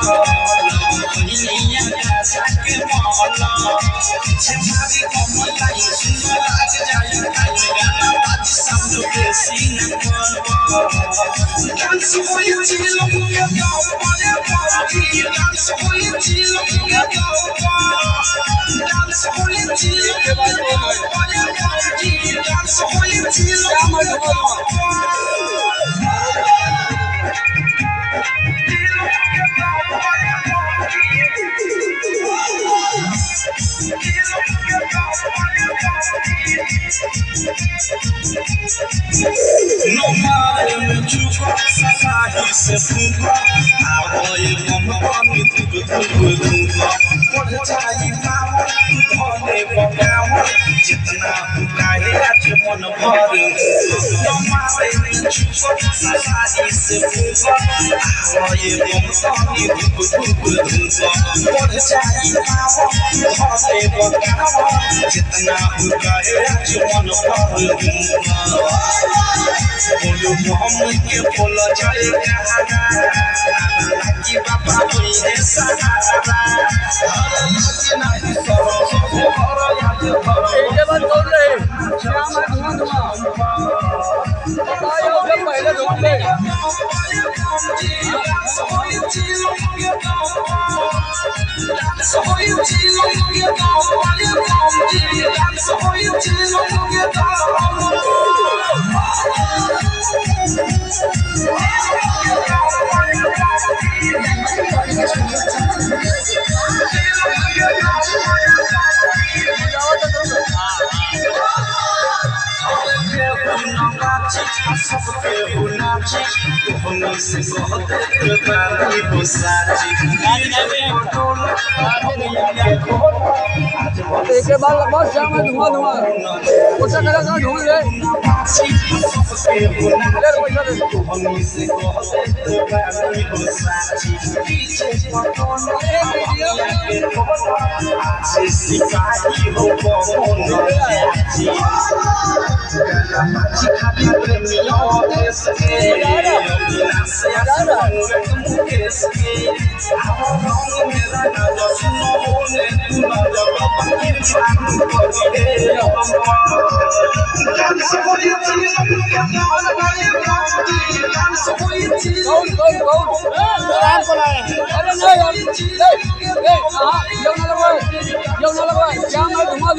दुनिया का साके मौला छमारी कमलाई सुनो लाग जाए गाना बाज सब के सीने पर डांस होई चिलो के गाओ पाले पार्टी डांस होई चिलो के गाओ डांस होई चिलो के गाओ पाले पार्टी डांस होई चिलो के गाओ No matter me chupa sahi se pupa avoy mon pani tup tupa पढ़ जाई नाम धने बगाव जितना काहे आज मन भर no matter me chupa sahi se pupa avoy mon pani tup tupa पढ़ जाई नाम धने बगाव जितना काहे आज मन भर बोलो मोहम्मद के बोला जाए कहाना लागी बाबा होई है सहारा लागी नहीं सरो सो हरो याद भरो ये बात बोल रहे क्या मैं धुआं बताओ जब पहले ढूंढ ले सोई चिलो के गाओ सोई चिलो के गाओ वाले काम जी सोई चिलो के गाओ सबके उनाची होने से बहुत बारी बसाची के बाद बस शाम में धुआं धुआं उसका कलर का ढूंढ ले सबके उनाची होने से बहुत बारी बसाची पीछे पटोने आज सिपाही हो बोलो जाची खाती प्रेमियों के सके बिना से आसमान के सके आओ मेरा नाम सुनो बोले तू ना जब पकीर छान कर दे डांस होई चिलो के गाओ वाले गाती डांस होई चिलो कौन राम को लाए अरे नहीं यार ए हां यो ना लगवाए क्या मैं धुआं